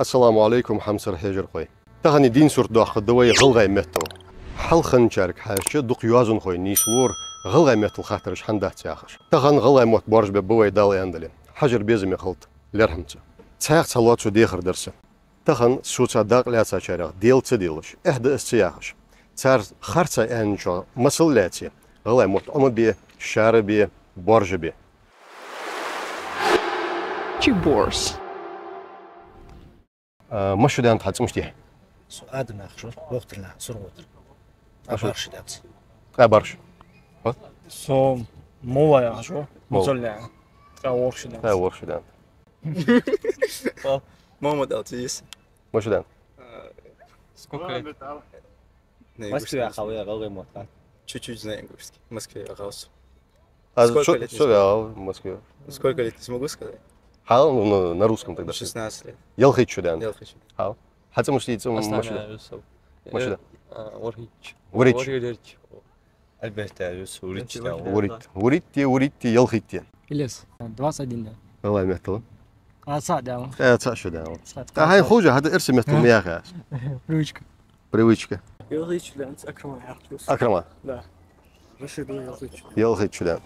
السلام عليكم حمسر حجر خوي تغني دين سورت داخل دوي غلغي متو حل خنشارك حاجة دق يوازن خوي نيسلور غلغي متو خاطرش حندات سياخش تغن غلغي موت بارج ببوي دالي اندلي حجر بيزم يخلط لرحمته تساق صلوات شو ديخر درسه تغن شو تصدق لا تشارع ديل تديلش اهدى السياخش صار خرصة انشو مسلاتي غلغي موت بي شاربي بارج بي بورس مش ده انت حتى مشتيح سؤال ناخشو وقت لا سرود أبارش دات برش سو مو يا شو مزلع ورش ده ورش ده محمد العزيز مش ده Сколько? Москве خويا غوي موطن Чуть-чуть знаю английский. В Москве родился. Сколько лет? Что в Москве? Сколько лет, не смогу сказать? Хал, на русском тогда. 16 лет. Елхит чудан. Я хочу. Хал. Хотя мушлица мушда. Мушда. Урич. البته يوسف وريتش دا وريت يلخيت. إليس 21 ده والله مهتل. صعد يا شو ده. هاي خوجة هذا ارسم مهتل يا أخي. بروجك بريويشك. يلغيش ده أنت أكرم يا أخي أكرمه. لا رشيد يلغيش يلخيت شو ده.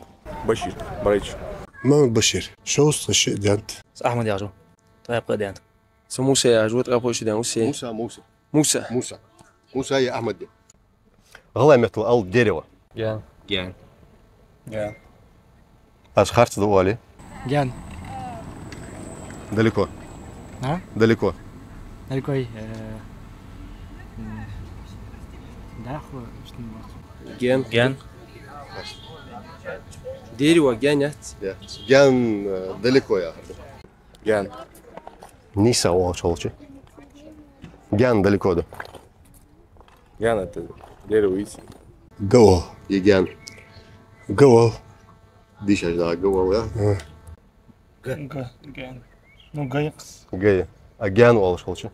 بشير بريتش محمد بشير شو الشيء دانت أحمد يعجو طيب قديان سو موسى يا جوت غابو شي موسى موسى يا أحمد. غلا مهتل أل ديروا. Я. أشخاص دوالي. جان Далеко. А? Далеко. Далеко. Да, что не ген дерево генят Ген далеко я. ген Ниса олчолчи. Ген далеко да. ген это дерево идти قوة Еген. قوة Дишаш да, гавал я. جان ну гайкс Гая. А ген олчолчи.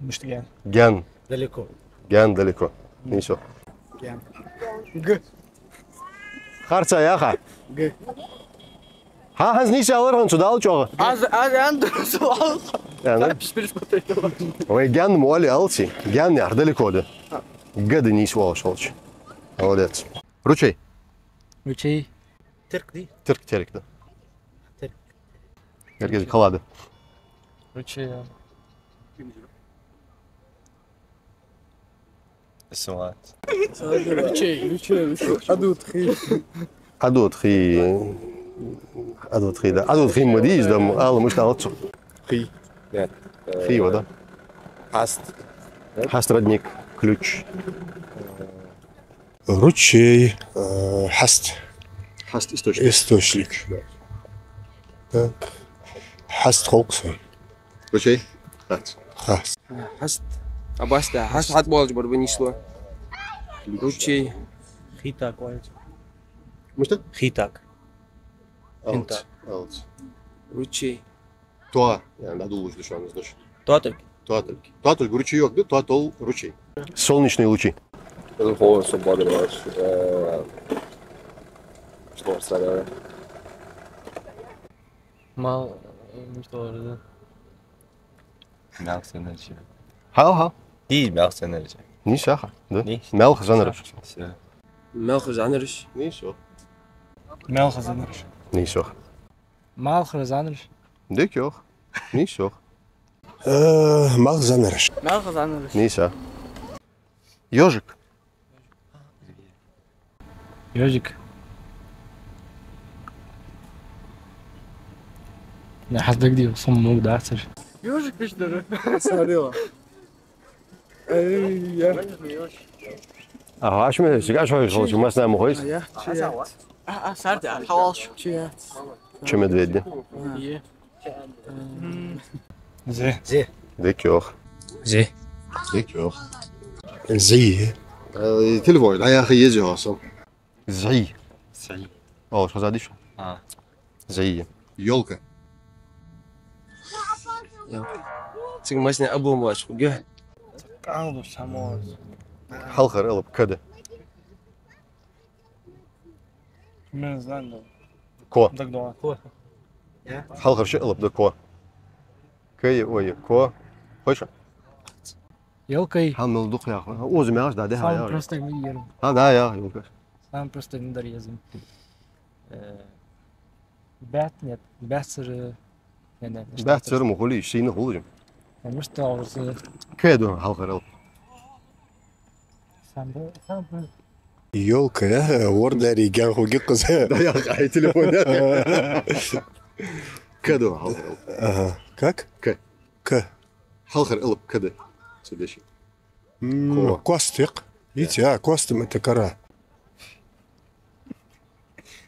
مش جان Ген. далеко Ген далеко. Нисо. جان Харца яха. Ха хаз ниса алырхан судал чога. аз عنده سؤال Ой ген моли алси. Ген яр далеко да. Гады нис олчолчи. Молодец. Ручей. ручей ترك دي Терк да. Терк. Гергез калады. ручей السؤال ручей أدوت خي ده. أدوت خي مديج ده الله مش تعطش. خي нет خي وده. хаст Хаст родник. Ключ. ручей حست Хаст источник. источник так حست خلقسون Ручей. Хаст. خاص хаст абаста хаст хат болж бар вынесло ручей خيتاك وايد Мышта? خيتاك Алц. ручей Туа. Yani daha dolu şu an значит. توتك Туатуль ручеек, да? Туатол ручей. Солнечные лучи. это холод свободы что стало мал что مالك سنرجع Ха. دي مالك سنرجع Не саха, да? Не. Мелх занрыш. мелко жанрыш Не сох. مال خزانرش Не сох. مال خزانرش Дек йох. Не сох. مغزى نرش مال خزانرش Не са. Ёжик. يوجك لا حسبك دي صمم ده أحسن يوجك إيش ده ساريلا Ага, шме, сега шо хочеш, мас не мохойс. سارت حواش شيات Че медведи. زي Дек йох. زي Дек йох. زي Телефон, لا يا أخي يجي أصلا. زي. أو شو زاديش؟ زي. Ёлка. циг машина абу маш гэ قاعد ساموس Халхар элып кады. من زلاند Ко. دك دوا Халхар шы элып да ко. Кай ой ко. Хочешь? Елкой. Хамил дух я. Озим я да, Самый да. простой мир. А, да, я, елка. Самый простой мир язым. Бәт нет. Бәт сыры. Бәт сырым хулы, şeyini huluyum. Мышты ауырсы. Кэду халқарал. Самый Елка, орда реган хуги кыз. Да, я хай телефон. Кэду халқарал. Ага. Как? К. Халқар ылып кэду. Следующий. Костик. Видите, костым это кора.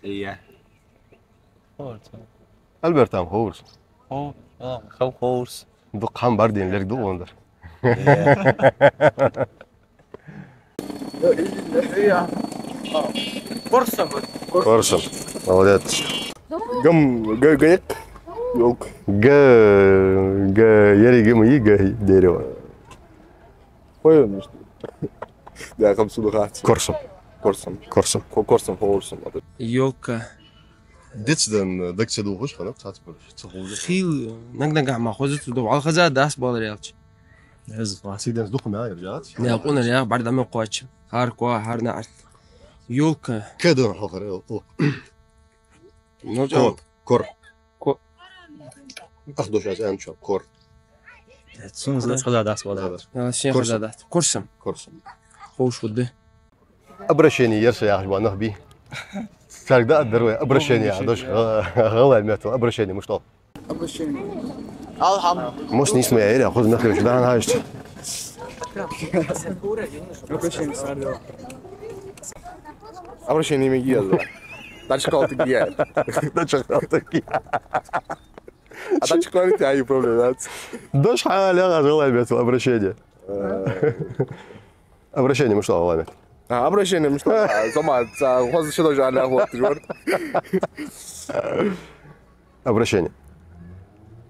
Иә. Альберт ам хоурс. Хоурс. Дуқ хам бар дейінлер дуқ ондар. Корсом. Молодец. Гаек. Елка. Ерегі мұйы дерево. Қойын үшті. Да, қамсуды қағатсы. Корсом. Корсом. Корсом. Корсом, хоурсом. Елка. Детсден дәксе дуғыш қанап сатып көріш. خيل نقدر مع خوزت ودو على خزا داس بالر يالش Сиден дуқ мә ержат. ne قلنا يا بعد ما قواتش هار كوا هار نعرف يولكا Кэду халқар ылып. نرجع Кор. Кор. Ах, аз ән чап. Кор. شيء خزا دات كرسم Корсом. خوش وده Обращение ерсе яғыш банық би. Сәргді әддіруе. Обращение. Дош ғыл әлметі. Обращение мұштал. Мұш несмі әйрі. Құз мәхреш. Даған ғайшты. Обращение имеет езда. Дальше кого-то гияет. А дальше кого-то тебя и проблемат. Дош хал яғыш ғыл әлметі. Обращение. Обращение мұштал ғыл әлметі. Обращение что? Сама, хоз еще даже аля вот жор. Обращение.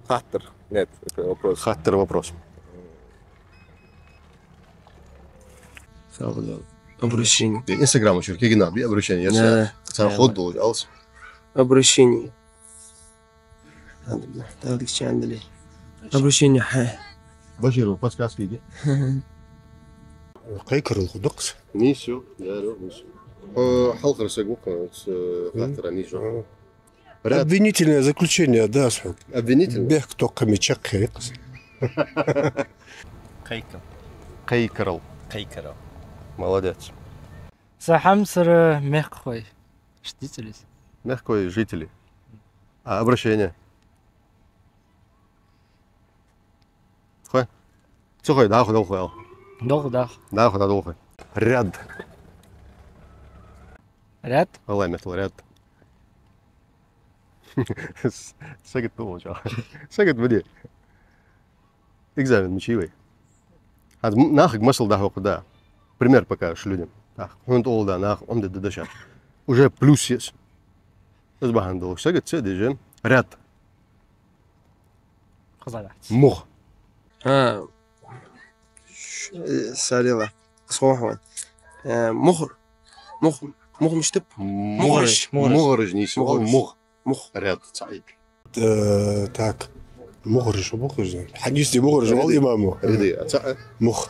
Хаттер. Нет, это вопрос. Хаттер вопрос. обращение Инстаграм учу. Кегина би обращение ерсе. Сән ход долу алыс. обращение هذا الشيء عندنا обращение Баширу подсказки иди. Қайқыр ұлғыдықс. Нисю. Яру, нисю. Халқар сәгук. Хаттера нисю. Обвинительное заключение, да, су. Обвинительный. Бех, кто камечек қайқыз. Қайқырыл. Молодец. Сахам сыры мягкой. Штицелес. Мягкой жители. А обращение? Хой. Сухой, да, худал хуял. Долдах. Да, худал хой. Ряд. Ряд. Алай метал ряд. Сагит получал. Сагит води. Экзамен мучивый. Нахуй мысл да куда. Пример покажешь людям. Он олда нахуй, он дедашат. Уже плюс есть. Сбахандол. Сагит сидишь. Ряд. Хазалат. Мух. سريعة صوحة مخ مش تب Мухрыж. Мухрыж не мух. مخ Ряд. Саид. Так. مخرج حديثي مخرج والله إمامه ريدي. مخ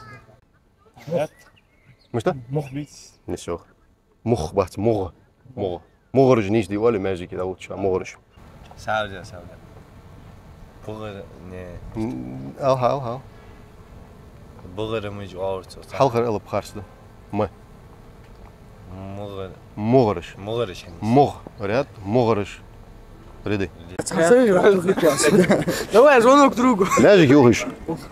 مش ده؟ مخبت نسوخ. مخ بحت مغ. مغرج نيش دي ولا ماجي كده وتش مغرج. سعودة بغر هاو بغر مش عورته حلقة قلب خارج ده ما مغر مغرج مغ رياض مغرج ريدي давай звонок другу ماجيك يوهش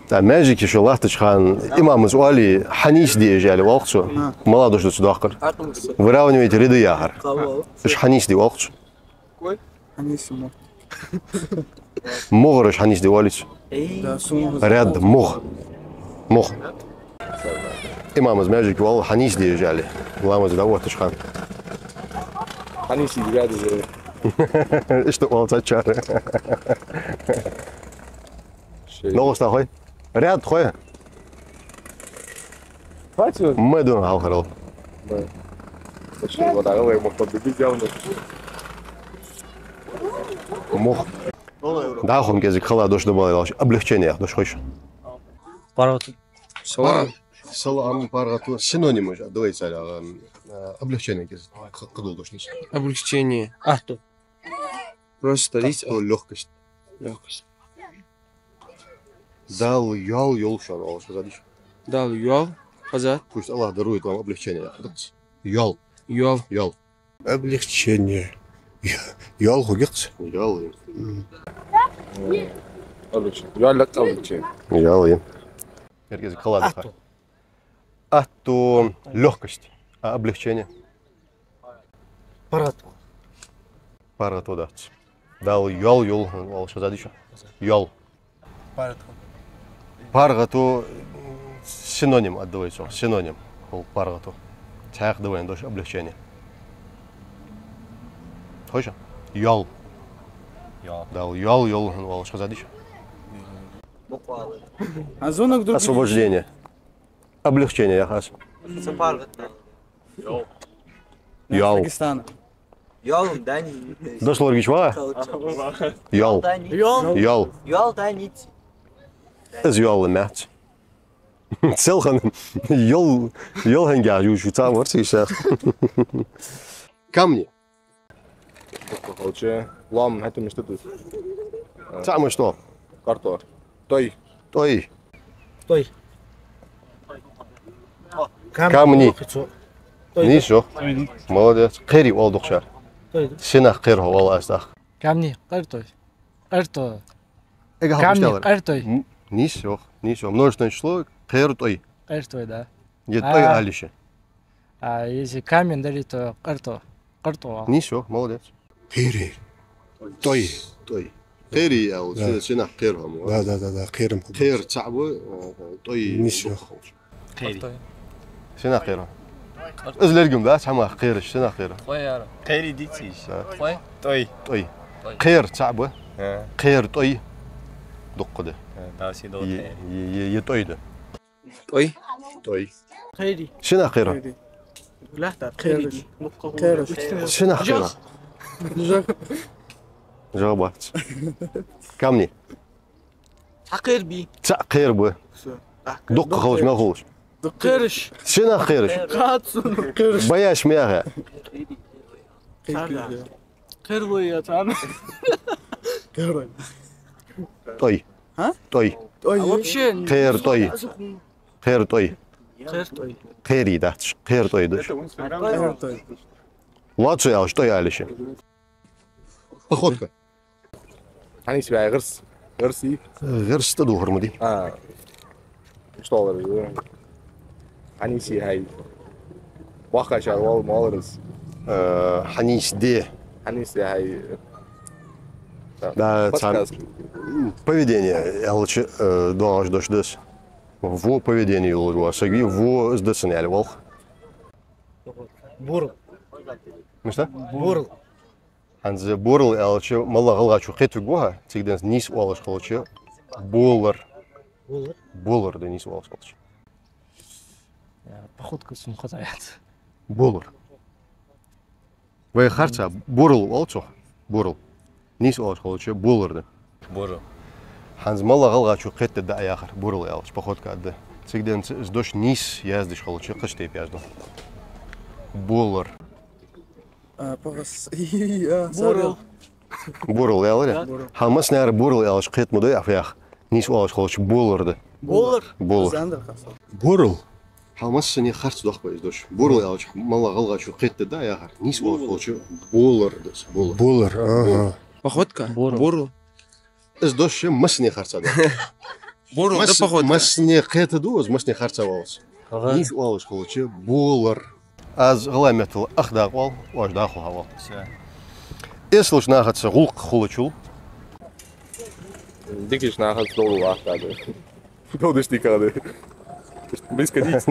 تاع ماجيك شو الله تشخان إمام سؤالي حنيش دي إجالي وقتو ملادوش دوش داخل выравнивать ряды ягор إيش حنيش دي وقتو مغرج حنيش دي واليش رياض مغ إمام ماجيك والله حنيش دي إجالي والله ما زدوه تشخان حنيش دي قاعد إيش تقول تشار نوغستا خوي رياض خوي فاتو ما دون هالخرال شو وضع هو مقتضي بيجاونا مخ داخل كذا خلا دوش دبالي لاش облегчение دوش خوش Паргату. Сала. Салам паргату синоним уже. Давайте облегчение кадул дошнись. Облегчение. Ахту. Просто лить. Легкость. Легкость. Дал ял йол шан алш задиш. Дал юал. Хазат. Пусть Аллах дарует вам облегчение. Ял. Юал. Ял. облегчение ял хугиqs Ял. Юаллак облегчение. Ял. Эргез калады. Атту легкость, а облегчение. Паргату. Паргату да. Дал ял йол алш задиш. Ял. Паргату синоним отдавайте, синоним. Паргату. Тяг давай дош облегчение. Точно? Ял. Ял. Дал ял йол алш задиш. Освобождение. Облегчение я хас. Ял. Yolum Dani. Дошло гичва? Ял. Ял. Yol Dani. Is ял мат. Целхан ял хангар юшу там вот сейчас. Камни. Получи. Лам, это место тут. Там что? Картор. Той. Той. Той. Камни. Ничего. Молодец. Кэри олдухшар. Сина кэр хавал астах. Камни, картой. Карто. Эга Камни, хавал. картой. Ничего. Ничего. Множественное число. Кэр той. Картой, да. Е той алише. А если камень, дали, то карто. Карто. Ничего. Молодец. خيري طي Той. Кэри ал сина кэр хавал. да خيرم Кэр цабу той. Ничего. Сина кэр. Özlergüm da sama kэр sina kэр. Қайри дейсіз. Қой? Той. Той. Кэр цабу. Кэр той. Дұққыды. Дауси дол. Е тойды. Той. Той. Khayri. Sina kэр. Lahtar. Khayri. Sina kэр. Жабат. Камни. Haqir bi. Кэр бу. Дұққы қалыш ма қалыш. Qirish. Sina kэрш. Qatsun. Баяш мяға. Qir bo'yatan. Той. А? Той. Вообще. Кэр той. Кэр той. Qir toy. Кэри да. Кэр тойды. Лучше я что я алише. Походка. Hani себя гырс. Гырси. Герсті дұғырмыды. Что olur? Hani си хай. Ваха шарвал малырыз. Ханис де. Hani си хай. Да, Подсказки. поведение. Я лучше доаш дошдес. Во поведение лучше. Сагви во сдесен яли вал. Бурл. Мишта? Бурл. Анзе борл я лучше мала галачу хету гуха. Тигден нис уалаш лучше. Болар. Булр. Болар да нис уалаш лучше. Походка сум хватает. Болар. Вы харца борл уалчо. Борл. Нис уалаш лучше болар да. Бору. Ханз мала галачу хету да яхар. Борл я лучше походка да. Тигден сдош нис яздиш лучше кышты пязду. Болар. Бурл. Борл я лучше. Хамас нэр борл я лучше хет мудой афях. Нис уалаш лучше болар да. Булр. Болар. бурл Хамас не харц дох поездош. Борл я лучше мала галачу хету да яхар. Нис уалаш лучше болар да. Болар. булар ага Походка. Бурл. Бурл. Сдош масни харца да. Бурл. Это походка. Масни хету дуз масни харца валс. Нис уалаш лучше болар. Аз غلامتل أخداق وال واجداخو هوا. إسلوش ناخذ غلق خلوشول. Дикиш нахал долу вахта. Долу штикады. Близко дить.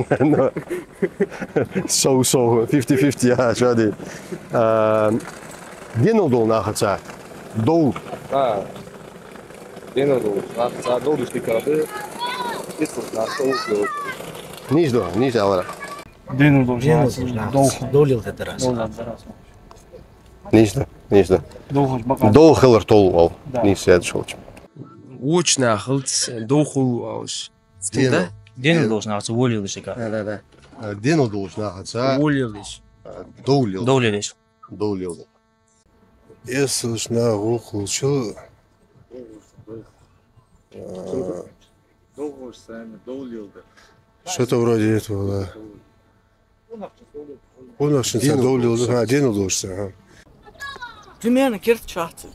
So 50-50 ja شادي. دينو دول ناخذ دول. Дено долу. За долу штикады. Исус нахал. نيش أولا. Дину должен. Долил это раз. نيش ده. Должен бака. دول خلر طول وال. Да. نيش سيد شوش. Очно ахылц. Доухул ауш. Денел. Денел должен ағасы, өлеліш екен. Да. Денел должен ағатса. Өлеліш. Доулил. Доулеліш. Доулил. Слышно, ухлучил. Что-то вроде этого, да. Он ошибся, доулил, денел должен. Примерно керт чарт.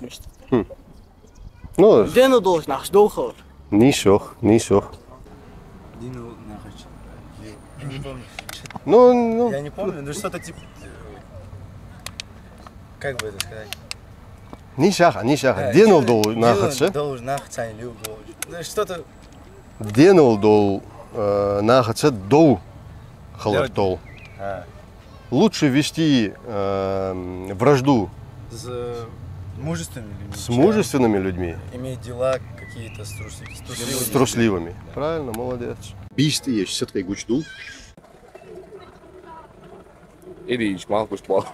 Ну, Дена должен ах долго. нисох. Дину нахуй. Ну, Я не помню, но что-то типа... Как бы это сказать? нисаха. Денел должен Дилан ағатса. должен нахуй любовь. Ну что-то... Денел должен ағатса доу халартол. Лучше вести вражду С мужественными людьми. с мужественными людьми, Иметь дела какие-то с с трусливыми. Правильно, молодец. Бийсты есть, все-таки гучду. Ильич, малку спал.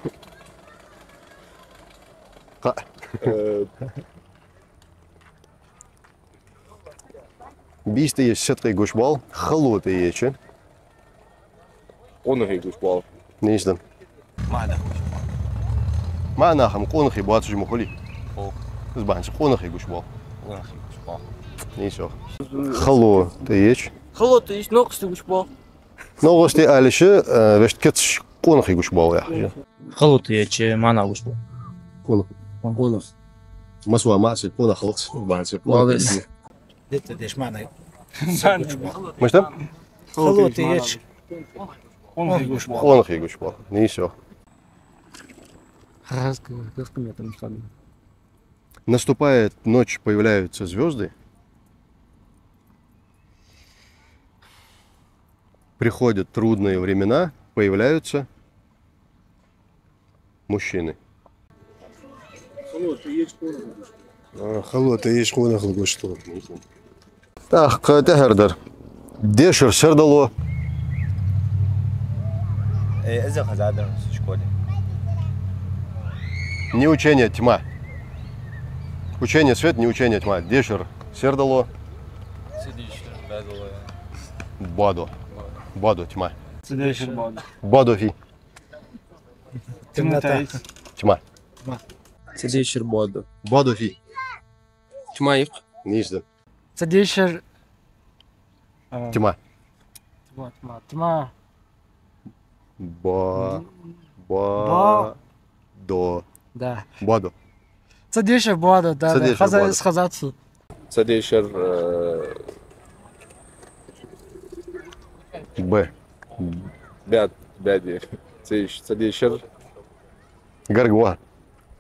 Бийсты есть, все-таки гучбал. Халоты есть, Он их спал. не издан. Маанахам конахи буатсуж мухоли. Збанс конахи гучбал. Не все. Хало ты есть. Холод is nog een stuk spel. Но гости алише вешт кетш конахи гучбал я. Қалуты ече, мана ұғыш бұл. Конах. Масуа маси конах халц. Збанс. Молодец. Dit is maar Мыштам? Холод есть. Конахи гучбал. Не все. Наступает ночь, появляются звезды. Приходят трудные времена, появляются мужчины. Холод, есть конах что. Так, Тегердер. Дешер сердало. إذا خزعنا في школе. Не учение тьма. Учение свет, не учение тьма. Дешер сердало. Бадо. Бадо тьма. Бадо фи. Темнота. Тьма. Цедейшер боду. Бадо фи. Тьма их. Низда. Цадейшер. Тьма. Тьма. Бадо. Да. Бадо. Цадейшер Буада, да. Цадейшер Буада. Сказаться. Цадейшер... Б. Бяди. Цадейшер... Гаргуа.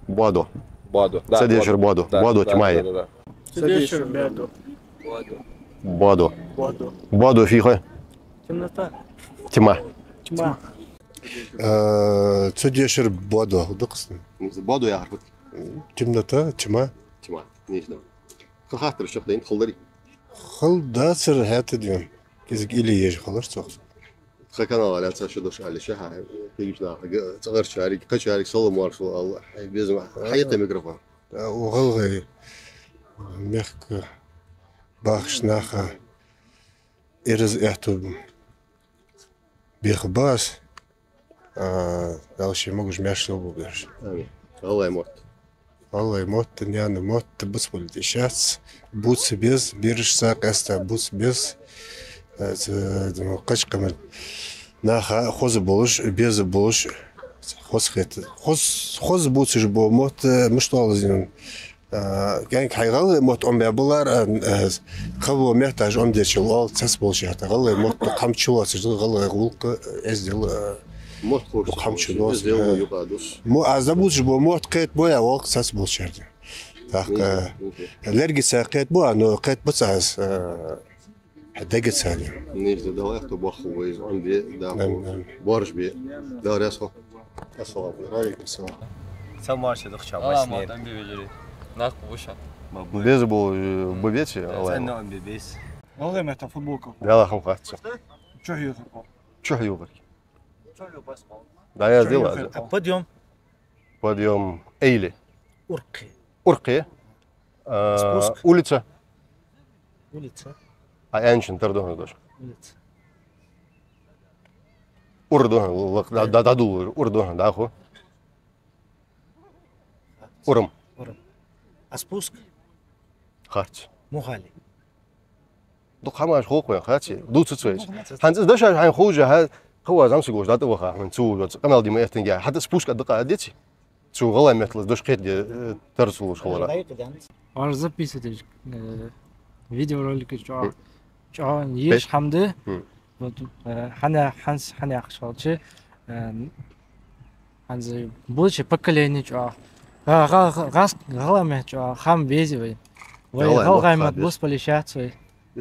Бадо. Баду. Цадейшер Бадо. Бадо тьма. Да. Цедейшер беду. Бадо. Баду. Бадо фиха. Темнота. Тьма. Тьма. Цедешер бодо. Бадо я гарбут. Темнота, тьма. Тьма. Низда. Хахатыр шахдайн холдари. Халдацер хатыдвен. Кезик или ежи халар цоқ. خكنا على أساس شدوش على شها تيجينا صغر شارك كشارك صلوا مارشل الله بيزم حياته ميكروفون وغلغي مخك باخش ناخا إرز إحتو بيخباس دالشي موجش ماشي لو بيرش آمين الله يموت الله يموت نيانا موت بس بالإشاعة بوتس بيز بيرش ساق أستا بوتس بيز قش قمل ناخا خوز بولش بيز بولش خوز خيت خوز بوتسج بو موت مش طال زين يعني حيغل موت أم بيبلار خبو محتاج أم ديش الله تس بولش حتى غل موت قام تشوا سجل غل غلق أزدل موت خوش قام تشوا يقادوس مو عزبوتش بو موت قيت بويا وقت تس بولش حتى تاق لرجي ساقيت بو أنه قيت بتسعس حدقت سالي نيجي ده ياخدوا بخو ويز عم بي ده بارش بي ده راسه السلام عليكم السلام Сам марш это хочу объяснить. Нас повышат. без был бубете Це الله не амбибес. والله ما فوتبولكم. يلا خم خاتش شو هي؟ شو حيوبك да я сделал Подъем. подъем Эйли Урки. Урки Спуск. улица Улица. أنشن تردون دوش أردون دا دول أردون دا أخو أرم А спуск خارج مخالي دوك خماش خوك وين خاتي دو تسويس هانز داش عن خوجة هو زعما سيقولش دا توخا من تو قمال ديما يحتنجا حتى سبوسك دقة ديتي تو غلا مثل دوش قيد ترسلوش خورا دقيقة دانت Ар записывать видеоролики чё еш хамды вот хана ханс хана яхшалчы ханзы будущее поколение чё газ галаме чё хам везивай вай галгаймат бус полищацой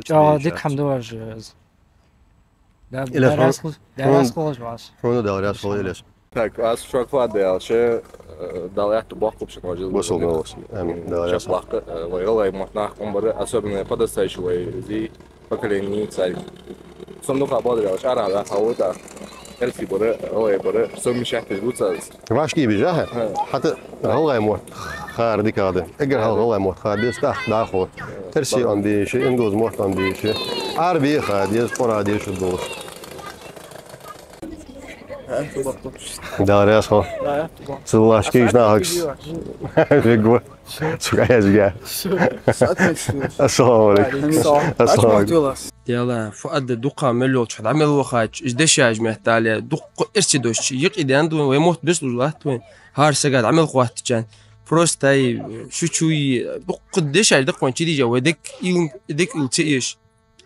чё дик хамды важ да дарас колж вас هون دا راس خو إليش Так, аз шо кладе, че дал я бахку пшекожил. وصل نوصل آمين دا راس Шаплахка, вайгала и мотнах, особенно подостающего зи поколение царь. Сомнуха бодрил, шара да хаута. Эльфи боре, ой боре, сом мишахт البوتس. واش كي بيجاها حتى هلا يموت خار ديك هذا اقر هلا يموت خار ديس تحت داخل ترسي عندي شيء اندوز موت عندي شيء عربي خاديس قرا ديش الدوس دا راس خو سلاش كيش ناكس بيقول شو عايز جا السلام عليكم السلام عليكم يلا فؤاد دقة مليون شحال عمل وخاج إيش دشاج محتالي دق إرسي دوش يقيد عنده ويموت بس لوزلات وين هار سجاد عمل خوات كان فروستاي شوي دق دشاج دق وين تيجي ودك يوم دك يلتقيش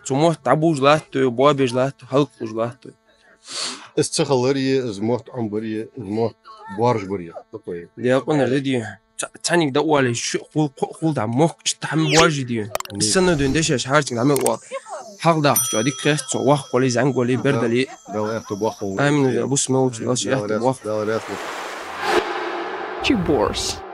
تموت تعبوج لات وبوابج لات حلق لات استخلريه زموت عمبريه زموت بارج بريه طيب يا قلنا ردي تاني دوالي شو خول دا موك تحمل واجدين السنة دون دشاش هارتين عمل واق حق دا شو هذيك خيط واق ولي زنق ولي بردلي دا ياخذ بوخو امين ابو سموت لا شي يحط واق دا Chibors.